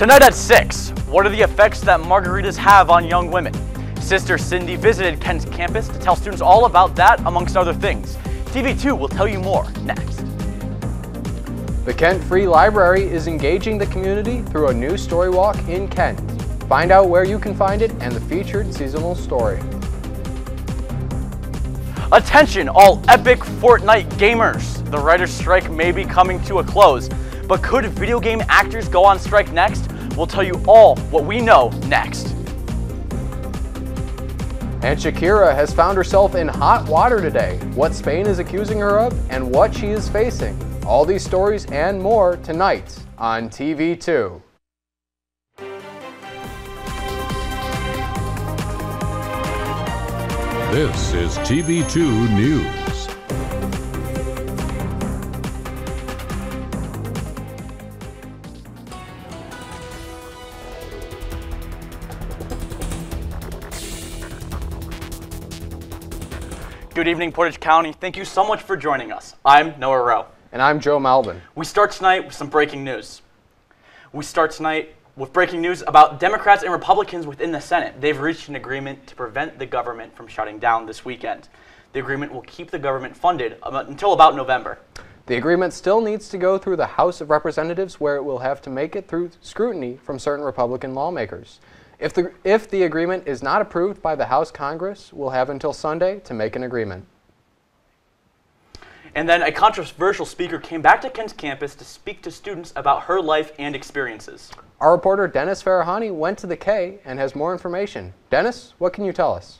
Tonight at 6, what are the effects that margaritas have on young women? Sister Cindy visited Kent's campus to tell students all about that, amongst other things. TV2 will tell you more next. The Kent Free Library is engaging the community through a new story walk in Kent. Find out where you can find it and the featured seasonal story. Attention, all epic Fortnite gamers! The writers' strike may be coming to a close, but could video game actors go on strike next? We'll tell you all what we know next. And Shakira has found herself in hot water today. What Spain is accusing her of and what she is facing. All these stories and more tonight on TV2. This is TV2 News. Good evening, Portage County. Thank you so much for joining us. I'm Noah Rowe. And I'm Joe Malbin. We start tonight with some breaking news. We start tonight with breaking news about Democrats and Republicans within the Senate. They've reached an agreement to prevent the government from shutting down this weekend. The agreement will keep the government funded until about November. The agreement still needs to go through the House of Representatives, where it will have to make it through scrutiny from certain Republican lawmakers. If the agreement is not approved by the House Congress, we'll have until Sunday to make an agreement. And then a controversial speaker came back to Kent's campus to speak to students about her life and experiences. Our reporter Dennis Farahani went to the K and has more information. Dennis, what can you tell us?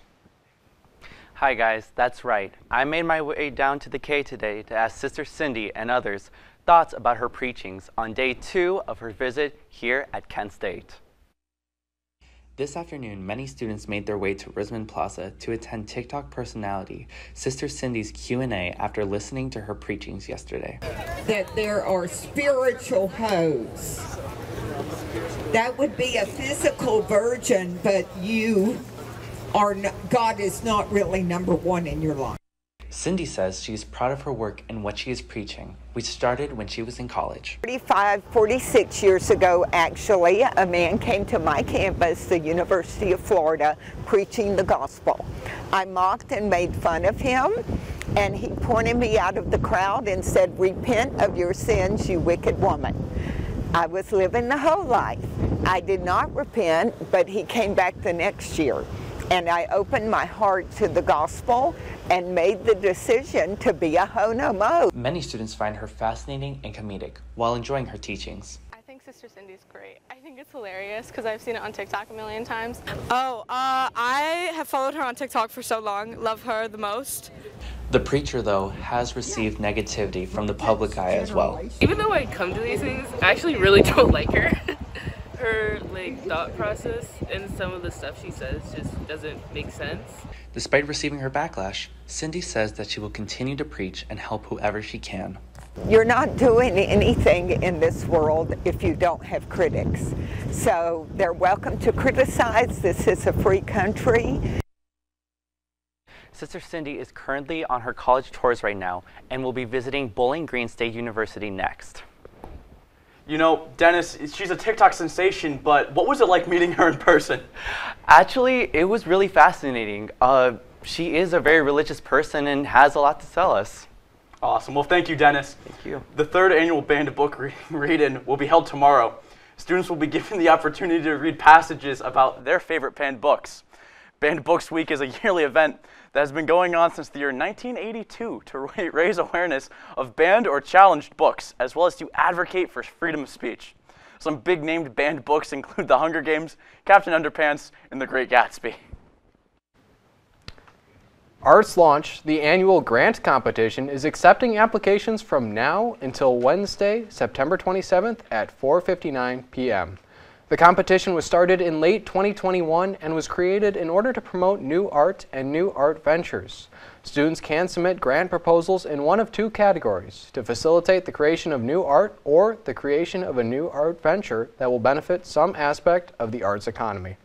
Hi guys, that's right. I made my way down to the K today to ask Sister Cindy and others thoughts about her preachings on day 2 of her visit here at Kent State. This afternoon, many students made their way to Risman Plaza to attend TikTok personality Sister Cindy's Q&A after listening to her preachings yesterday. That there are spiritual hoes. That would be a physical virgin, but you are not, God is not really number one in your life. Cindy says she is proud of her work and what she is preaching, which started when she was in college. 46 years ago, actually, a man came to my campus, the University of Florida, preaching the gospel. I mocked and made fun of him, and he pointed me out of the crowd and said, "Repent of your sins, you wicked woman." I was living the whole life. I did not repent, but he came back the next year. And I opened my heart to the gospel and made the decision to be a ho no mo. Many students find her fascinating and comedic while enjoying her teachings. I think Sister Cindy's great. I think it's hilarious because I've seen it on TikTok a million times. I have followed her on TikTok for so long. Love her the most. The preacher, though, has received negativity from the public eye as well. Even though I come to these things, I actually really don't like her. Her thought process and some of the stuff she says just doesn't make sense. Despite receiving her backlash, Cindy says that she will continue to preach and help whoever she can. You're not doing anything in this world if you don't have critics. So they're welcome to criticize. This is a free country. Sister Cindy is currently on her college tours right now and will be visiting Bowling Green State University next. You know, Dennis, she's a TikTok sensation, but what was it like meeting her in person? Actually, it was really fascinating. She is a very religious person and has a lot to tell us. Awesome. Well, thank you, Dennis. Thank you. The 3rd annual Banned Book Read-In will be held tomorrow. Students will be given the opportunity to read passages about their favorite banned books. Banned Books Week is a yearly event that has been going on since the year 1982 to raise awareness of banned or challenged books, as well as to advocate for freedom of speech. Some big named banned books include The Hunger Games, Captain Underpants, and The Great Gatsby. Arts Launch, the annual grant competition, is accepting applications from now until Wednesday, September 27th at 4:59 p.m. The competition was started in late 2021 and was created in order to promote new art and new art ventures. Students can submit grant proposals in one of 2 categories: to facilitate the creation of new art or the creation of a new art venture that will benefit some aspect of the arts economy.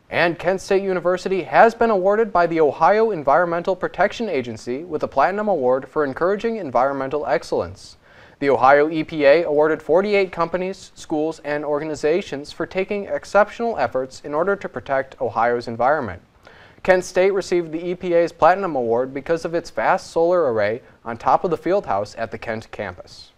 And Kent State University has been awarded by the Ohio Environmental Protection Agency with a Platinum Award for encouraging environmental excellence. The Ohio EPA awarded 48 companies, schools, and organizations for taking exceptional efforts in order to protect Ohio's environment. Kent State received the EPA's Platinum Award because of its vast solar array on top of the field house at the Kent campus.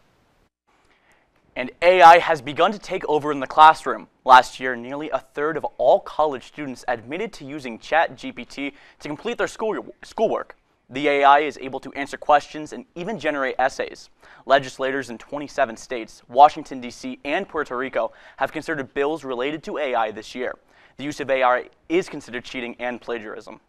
And AI has begun to take over in the classroom. Last year, nearly a third of all college students admitted to using ChatGPT to complete their schoolwork. The AI is able to answer questions and even generate essays. Legislators in 27 states, Washington, D.C., and Puerto Rico have considered bills related to AI this year. The use of AI is considered cheating and plagiarism.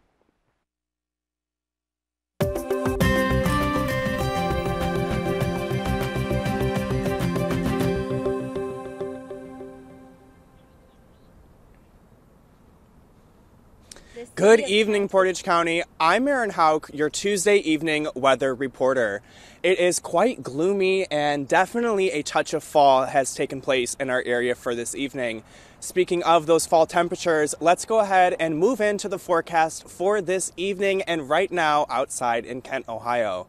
Good evening, Portage County. I'm Aaron Houck, your Tuesday evening weather reporter. It is quite gloomy and definitely a touch of fall has taken place in our area for this evening. Speaking of those fall temperatures, let's go ahead and move into the forecast for this evening and right now outside in Kent, Ohio.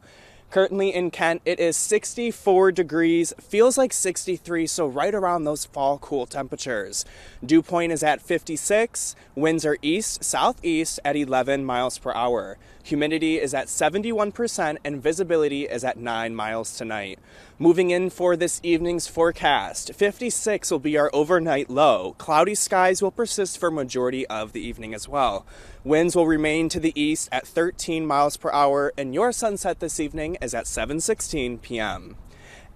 Currently in Kent, it is 64 degrees, feels like 63, so right around those fall cool temperatures. Dew point is at 56, winds are east-southeast at 11 miles per hour. Humidity is at 71% and visibility is at 9 miles tonight. Moving in for this evening's forecast, 56 will be our overnight low. Cloudy skies will persist for majority of the evening as well. Winds will remain to the east at 13 miles per hour, and your sunset this evening is at 7:16 p.m.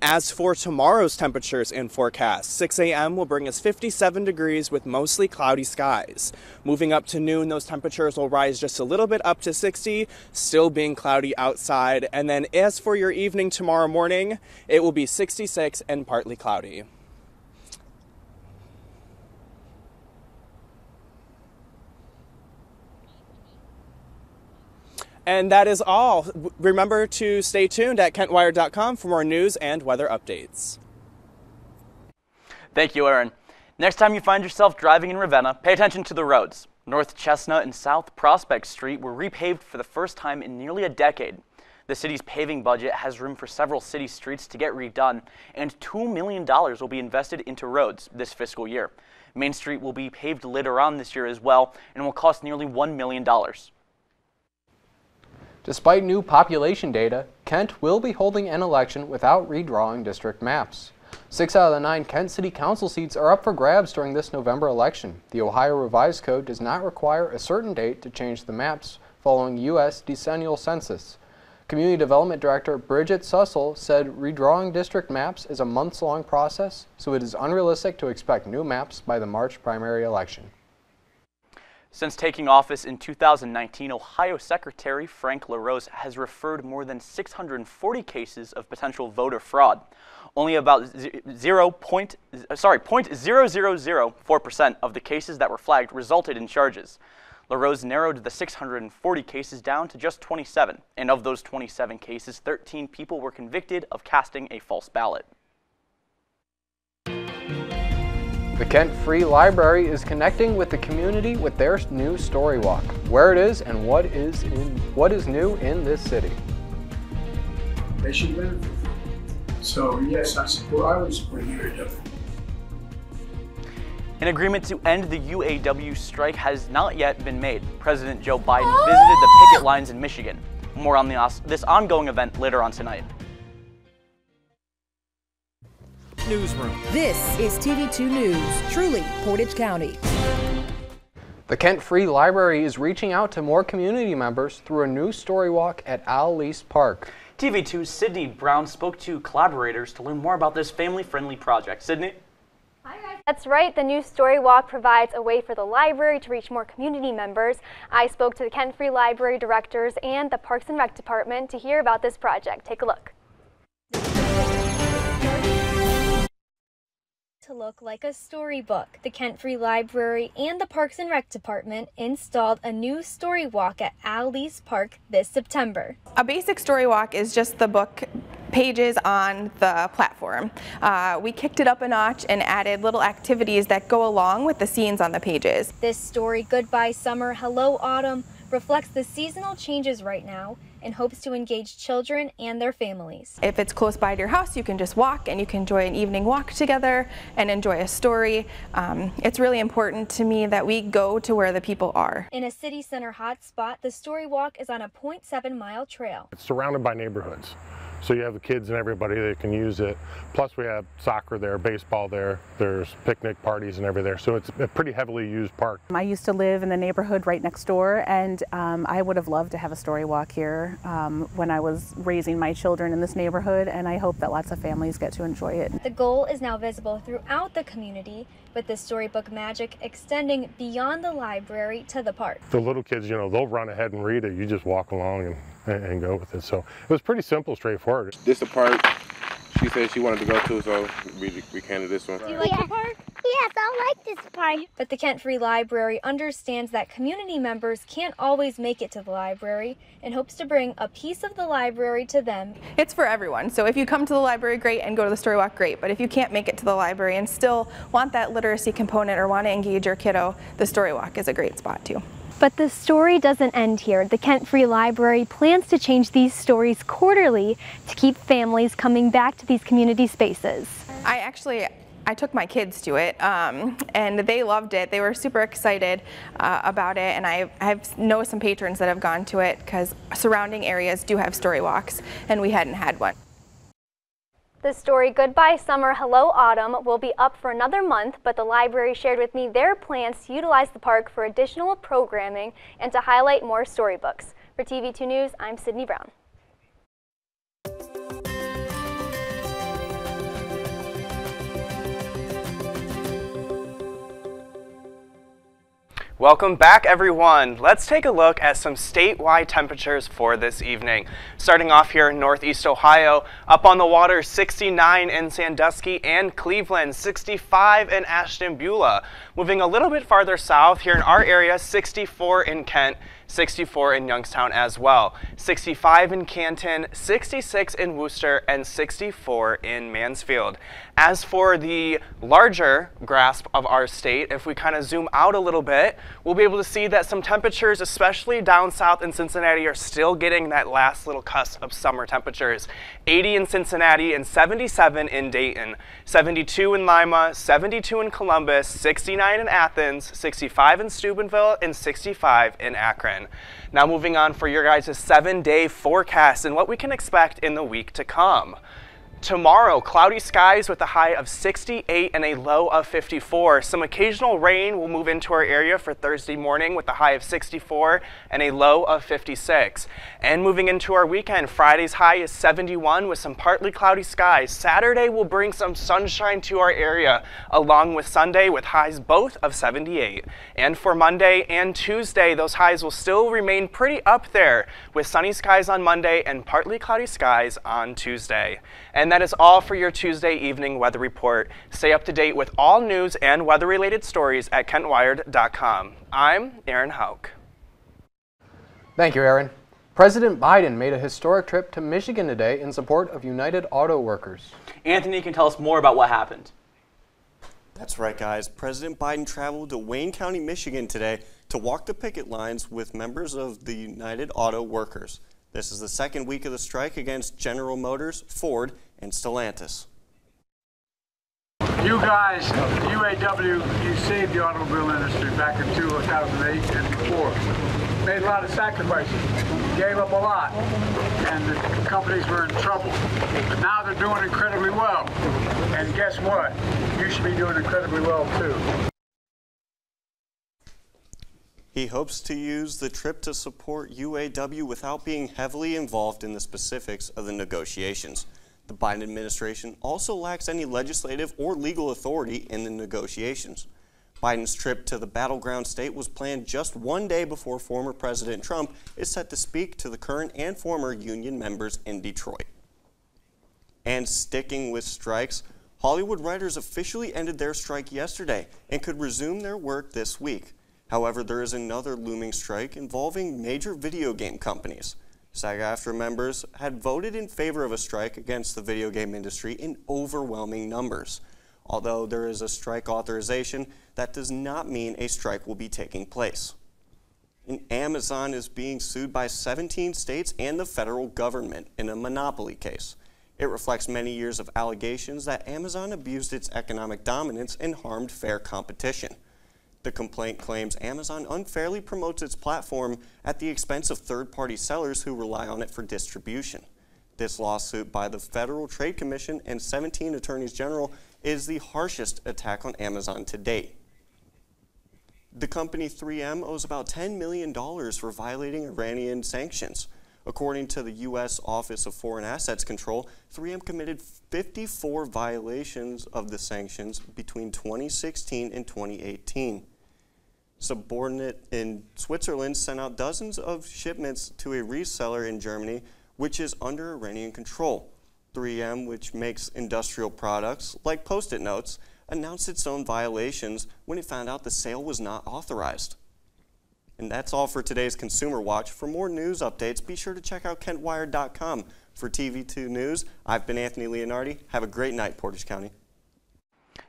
As for tomorrow's temperatures and forecast, 6 a.m. will bring us 57 degrees with mostly cloudy skies. Moving up to noon, those temperatures will rise just a little bit up to 60, still being cloudy outside. And then as for your evening tomorrow morning, it will be 66 and partly cloudy. And that is all. Remember to stay tuned at kentwire.com for more news and weather updates. Thank you, Aaron. Next time you find yourself driving in Ravenna, pay attention to the roads. North Chestnut and South Prospect Street were repaved for the first time in nearly a decade. The city's paving budget has room for several city streets to get redone, and $2 million will be invested into roads this fiscal year. Main Street will be paved later on this year as well, and will cost nearly $1 million. Despite new population data, Kent will be holding an election without redrawing district maps. 6 out of the 9 Kent City Council seats are up for grabs during this November election. The Ohio Revised Code does not require a certain date to change the maps following U.S. decennial census. Community Development Director Bridget Sussel said redrawing district maps is a months-long process, so it is unrealistic to expect new maps by the March primary election. Since taking office in 2019, Ohio Secretary Frank LaRose has referred more than 640 cases of potential voter fraud. Only about 0.0004% of the cases that were flagged resulted in charges. LaRose narrowed the 640 cases down to just 27, and of those 27 cases, 13 people were convicted of casting a false ballot. The Kent Free Library is connecting with the community with their new story walk, where it is and what is new in this city. They should benefit from it. So yes, I would support UAW. An agreement to end the UAW strike has not yet been made. President Joe Biden visited the picket lines in Michigan. More on this ongoing event later on tonight. Newsroom. This is TV2 News, truly Portage County. The Kent Free Library is reaching out to more community members through a new story walk at Al Lease Park. TV2's Sydney Brown spoke to collaborators to learn more about this family-friendly project. Sydney? Hi guys. That's right, the new story walk provides a way for the library to reach more community members. I spoke to the Kent Free Library directors and the Parks and Rec department to hear about this project. Take a look. To look like a storybook. The Kent Free Library and the Parks and Rec Department installed a new story walk at Al Lease Park this September. A basic story walk is just the book pages on the platform. We kicked it up a notch and added little activities that go along with the scenes on the pages. This story, Goodbye Summer, Hello Autumn, reflects the seasonal changes right now and hopes to engage children and their families. If it's close by to your house, you can just walk and you can enjoy an evening walk together and enjoy a story. It's really important to me that we go to where the people are. In a city center hotspot, the Story Walk is on a 0.7-mile trail. It's surrounded by neighborhoods. So you have the kids and everybody that can use it. Plus we have soccer there, baseball there, there's picnic parties and everything there. So it's a pretty heavily used park. I used to live in the neighborhood right next door, and I would have loved to have a story walk here when I was raising my children in this neighborhood, and I hope that lots of families get to enjoy it. The goal is now visible throughout the community, with the storybook magic extending beyond the library to the park. The little kids, you know, they'll run ahead and read it. You just walk along and go with it. So it was pretty simple, straightforward. This is the park she said she wanted to go to, so we came to this one. Do you like the park? Yes, I like this park. But the Kent Free Library understands that community members can't always make it to the library and hopes to bring a piece of the library to them. It's for everyone, so if you come to the library, great, and go to the Story Walk, great. But if you can't make it to the library and still want that literacy component or want to engage your kiddo, the Story Walk is a great spot too. But the story doesn't end here. The Kent Free Library plans to change these stories quarterly to keep families coming back to these community spaces. I took my kids to it, and they loved it. They were super excited about it, and I know some patrons that have gone to it because surrounding areas do have story walks, and we hadn't had one. The story Goodbye Summer, Hello Autumn will be up for another month, but the library shared with me their plans to utilize the park for additional programming and to highlight more storybooks. For TV2 News, I'm Sydney Brown. Welcome back, everyone. Let's take a look at some statewide temperatures for this evening. Starting off here in Northeast Ohio, up on the water, 69 in Sandusky and Cleveland, 65 in Ashton-Beulah. Moving a little bit farther south here in our area, 64 in Kent, 64 in Youngstown as well, 65 in Canton, 66 in Worcester, and 64 in Mansfield. As for the larger grasp of our state, if we kind of zoom out a little bit, we'll be able to see that some temperatures, especially down south in Cincinnati, are still getting that last little cusp of summer temperatures. 80 in Cincinnati and 77 in Dayton, 72 in Lima, 72 in Columbus, 69 in Athens, 65 in Steubenville, and 65 in Akron. Now moving on for your guys' 7-day forecast and what we can expect in the week to come. Tomorrow, cloudy skies with a high of 68 and a low of 54. Some occasional rain will move into our area for Thursday morning with a high of 64 and a low of 56. And moving into our weekend, Friday's high is 71 with some partly cloudy skies. Saturday will bring some sunshine to our area, along with Sunday with highs both of 78. And for Monday and Tuesday, those highs will still remain pretty up there with sunny skies on Monday and partly cloudy skies on Tuesday. And that is all for your Tuesday evening weather report. Stay up to date with all news and weather-related stories at kentwired.com. I'm Aaron Houck. Thank you, Aaron. President Biden made a historic trip to Michigan today in support of United Auto Workers. Anthony can tell us more about what happened. That's right, guys. President Biden traveled to Wayne County, Michigan today to walk the picket lines with members of the United Auto Workers. This is the second week of the strike against General Motors, Ford, and Stellantis. You guys, the UAW, you saved the automobile industry back in 2008 and before. Made a lot of sacrifices, gave up a lot, and the companies were in trouble. But now they're doing incredibly well. And guess what? You should be doing incredibly well too. He hopes to use the trip to support UAW without being heavily involved in the specifics of the negotiations. The Biden administration also lacks any legislative or legal authority in the negotiations. Biden's trip to the battleground state was planned just one day before former President Trump is set to speak to the current and former union members in Detroit. And sticking with strikes, Hollywood writers officially ended their strike yesterday and could resume their work this week. However, there is another looming strike involving major video game companies. SAG-AFTRA members had voted in favor of a strike against the video game industry in overwhelming numbers. Although there is a strike authorization, that does not mean a strike will be taking place. And Amazon is being sued by 17 states and the federal government in a monopoly case. It reflects many years of allegations that Amazon abused its economic dominance and harmed fair competition. The complaint claims Amazon unfairly promotes its platform at the expense of third-party sellers who rely on it for distribution. This lawsuit by the Federal Trade Commission and 17 attorneys general is the harshest attack on Amazon to date. The company 3M owes about $10 million for violating Iranian sanctions. According to the U.S. Office of Foreign Assets Control, 3M committed 54 violations of the sanctions between 2016 and 2018. Subordinate in Switzerland sent out dozens of shipments to a reseller in Germany, which is under Iranian control. 3M, which makes industrial products like Post-it notes, announced its own violations when it found out the sale was not authorized. And that's all for today's Consumer Watch. For more news updates, be sure to check out KentWire.com. For TV2 News, I've been Anthony Leonardi. Have a great night, Portage County.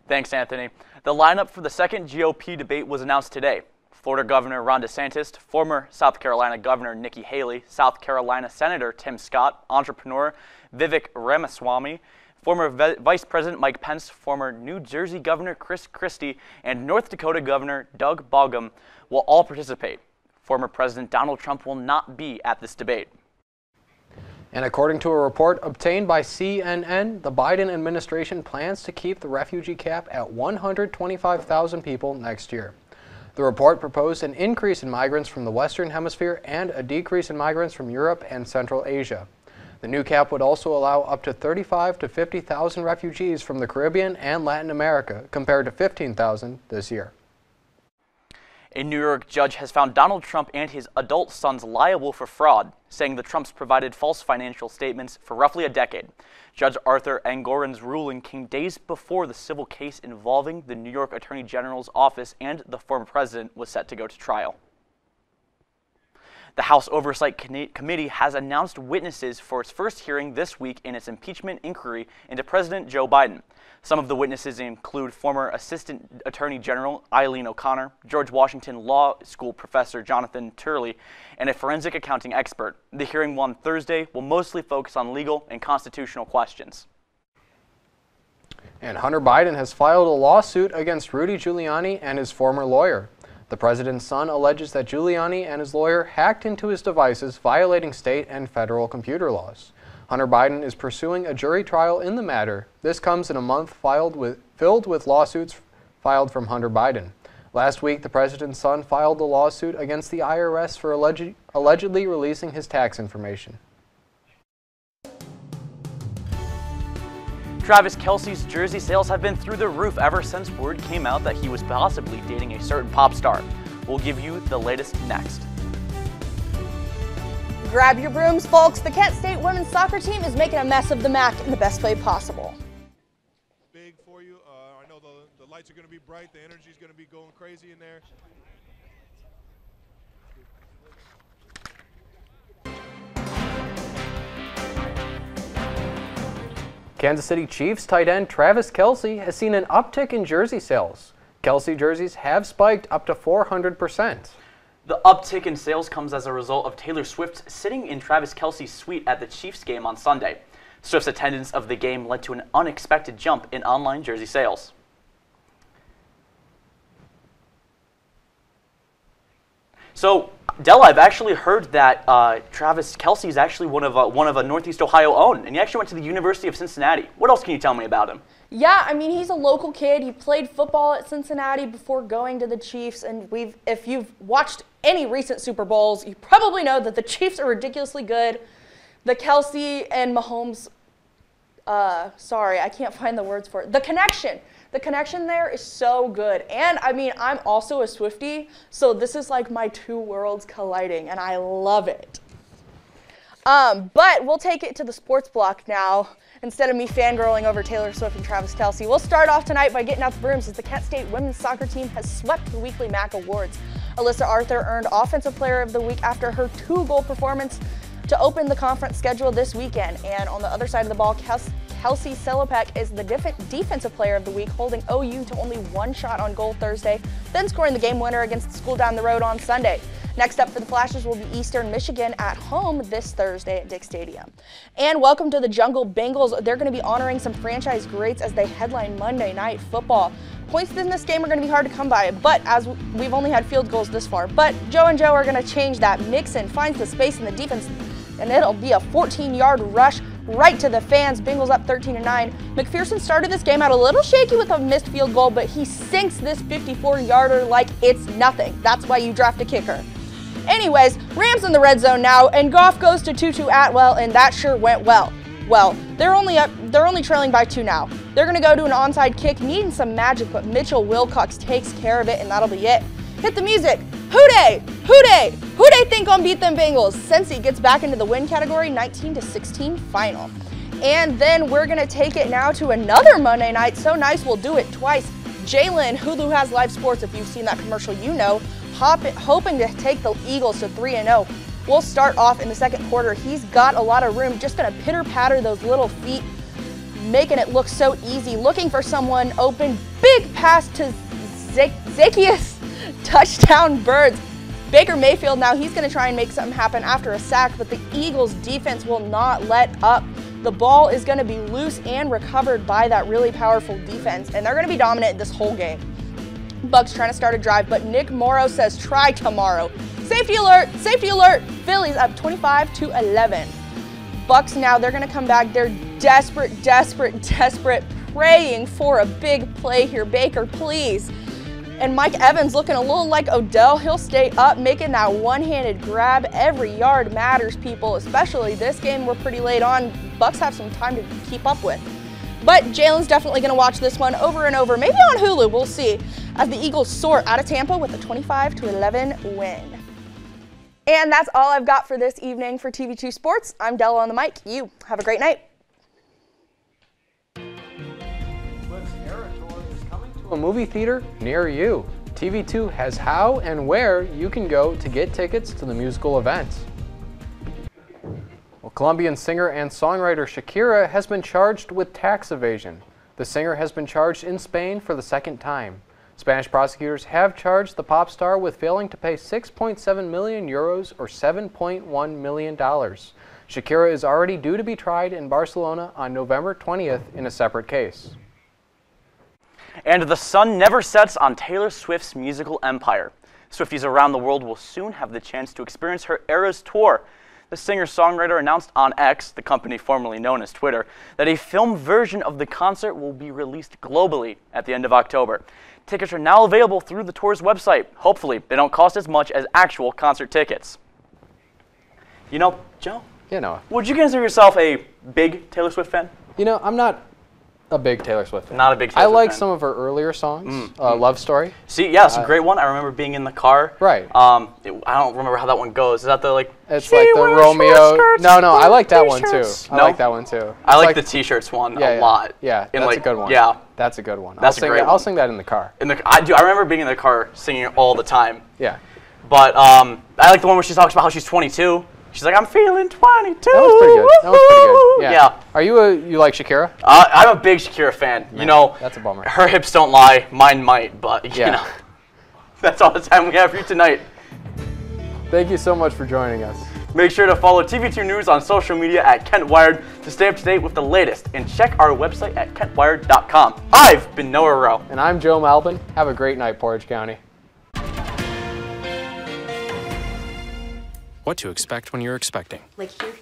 Thanks, Anthony. The lineup for the second GOP debate was announced today. Florida Governor Ron DeSantis, former South Carolina Governor Nikki Haley, South Carolina Senator Tim Scott, entrepreneur Vivek Ramaswamy, former Vice President Mike Pence, former New Jersey Governor Chris Christie, and North Dakota Governor Doug Burgum will all participate. Former President Donald Trump will not be at this debate. And according to a report obtained by CNN, the Biden administration plans to keep the refugee cap at 125,000 people next year. The report proposed an increase in migrants from the Western Hemisphere and a decrease in migrants from Europe and Central Asia. The new cap would also allow up to 35,000 to 50,000 refugees from the Caribbean and Latin America, compared to 15,000 this year. A New York judge has found Donald Trump and his adult sons liable for fraud, saying the Trumps provided false financial statements for roughly a decade. Judge Arthur Engoron's ruling came days before the civil case involving the New York Attorney General's office and the former president was set to go to trial. The House Oversight Committee has announced witnesses for its first hearing this week in its impeachment inquiry into President Joe Biden. Some of the witnesses include former Assistant Attorney General Eileen O'Connor, George Washington Law School professor Jonathan Turley, and a forensic accounting expert. The hearing on Thursday will mostly focus on legal and constitutional questions. And Hunter Biden has filed a lawsuit against Rudy Giuliani and his former lawyer. The president's son alleges that Giuliani and his lawyer hacked into his devices, violating state and federal computer laws. Hunter Biden is pursuing a jury trial in the matter. This comes in a month filled with lawsuits filed from Hunter Biden. Last week, the president's son filed a lawsuit against the IRS for allegedly releasing his tax information. Travis Kelce's jersey sales have been through the roof ever since word came out that he was possibly dating a certain pop star. We'll give you the latest next. Grab your brooms, folks. The Kent State women's soccer team is making a mess of the MAC in the best way possible. Big for you. I know the lights are going to be bright. The energy is going to be going crazy in there. Kansas City Chiefs tight end Travis Kelce has seen an uptick in jersey sales. Kelce jerseys have spiked up to 400%. The uptick in sales comes as a result of Taylor Swift sitting in Travis Kelce's suite at the Chiefs game on Sunday. Swift's attendance of the game led to an unexpected jump in online jersey sales. So, Della, I've actually heard that Travis Kelce is actually one of a Northeast Ohio own, and he actually went to the University of Cincinnati. What else can you tell me about him? Yeah, I mean, he's a local kid. He played football at Cincinnati before going to the Chiefs, and if you've watched any recent Super Bowls, you probably know that the Chiefs are ridiculously good. The Kelce and Mahomes, sorry, I can't find the words for it. The connection there is so good. And I mean, I'm also a Swiftie, so this is like my two worlds colliding, and I love it. But we'll take it to the sports block now. Instead of me fangirling over Taylor Swift and Travis Kelce, we'll start off tonight by getting out the brooms as the Kent State women's soccer team has swept the weekly MAC awards. Alyssa Arthur earned Offensive Player of the Week after her 2-goal performance to open the conference schedule this weekend. And on the other side of the ball, Kelsey Selopek is the Defensive Player of the Week, holding OU to only 1 shot on goal Thursday, then scoring the game winner against the school down the road on Sunday. Next up for the Flashes will be Eastern Michigan at home this Thursday at Dick Stadium. And welcome to the Jungle Bengals. They're going to be honoring some franchise greats as they headline Monday Night Football. Points in this game are going to be hard to come by, but as we've only had field goals this far. But Joe and Joe are going to change that. Mixon finds the space in the defense, and it'll be a 14-yard rush right to the fans. Bengals up 13-9. McPherson started this game out a little shaky with a missed field goal, but he sinks this 54-yarder like it's nothing. That's why you draft a kicker. Anyways, Rams in the red zone now, and Goff goes to Tutu Atwell, and that sure went well. Well, they're only trailing by 2 now. They're going to go to an onside kick, needing some magic, but Mitchell Wilcox takes care of it, and that'll be it. Hit the music. Who dey? Who dey? Who dey think gonna beat them Bengals? Cincy gets back into the win category, 19-16 final. And then we're going to take it now to another Monday night. So nice, we'll do it twice. Jalen, Hulu has live sports. If you've seen that commercial, you know. Hoping to take the Eagles to 3-0. We'll start off in the second quarter. He's got a lot of room, just going to pitter-patter those little feet, making it look so easy. Looking for someone open. Big pass to Zacchaeus. Touchdown Birds. Baker Mayfield now, he's going to try and make something happen after a sack, but the Eagles defense will not let up. The ball is going to be loose and recovered by that really powerful defense, and they're going to be dominant this whole game. Bucks trying to start a drive, but Nick Morrow says try tomorrow. Safety alert, safety alert. Phillies up 25-11. Bucks now, they're going to come back. They're desperate, praying for a big play here. Baker, please. And Mike Evans looking a little like Odell. He'll stay up, making that one-handed grab. Every yard matters, people, especially this game. We're pretty late on. Bucks have some time to keep up with. But Jalen's definitely going to watch this one over and over, maybe on Hulu, we'll see, as the Eagles soar out of Tampa with a 25-11 win. And that's all I've got for this evening for TV2 Sports. I'm Della on the mic. You have a great night. A movie theater near you. TV2 has how and where you can go to get tickets to the musical event. Well, Colombian singer and songwriter Shakira has been charged with tax evasion. The singer has been charged in Spain for the second time. Spanish prosecutors have charged the pop star with failing to pay 6.7 million euros or $7.1 million. Shakira is already due to be tried in Barcelona on November 20th in a separate case. And the sun never sets on Taylor Swift's musical empire. Swifties around the world will soon have the chance to experience her Eras Tour. The singer-songwriter announced on X, the company formerly known as Twitter, that a film version of the concert will be released globally at the end of October. Tickets are now available through the tour's website. Hopefully, they don't cost as much as actual concert tickets. You know, Joe? You know. Would you consider yourself a big Taylor Swift fan? You know, I'm not a big Taylor Swift fan. Not a big Taylor Swift I like fan. some of her earlier songs. Love Story. See, yeah, it's a great one. I remember being in the car. Right. I don't remember how that one goes. Is that the like? It's like the Romeo. No, I like that one too. I like that one too. I like the T-shirts one a lot. Yeah, that's a good one. Yeah, that's a good one. That's a great one. I'll sing that in the car. I remember being in the car singing it all the time. Yeah. But I like the one where she talks about how she's 22. She's like, I'm feeling 22. That was pretty good. That was pretty good. Yeah. Are you like Shakira? I'm a big Shakira fan. Man, you know, that's a bummer. Her hips don't lie, mine might, but you know, that's all the time we have for you tonight. Thank you so much for joining us. Make sure to follow TV2 News on social media at Kent Wired to stay up to date with the latest, and check our website at kentwired.com. I've been Noah Rowe. And I'm Joe Malbin. Have a great night, Portage County. What to expect when you're expecting. Like here.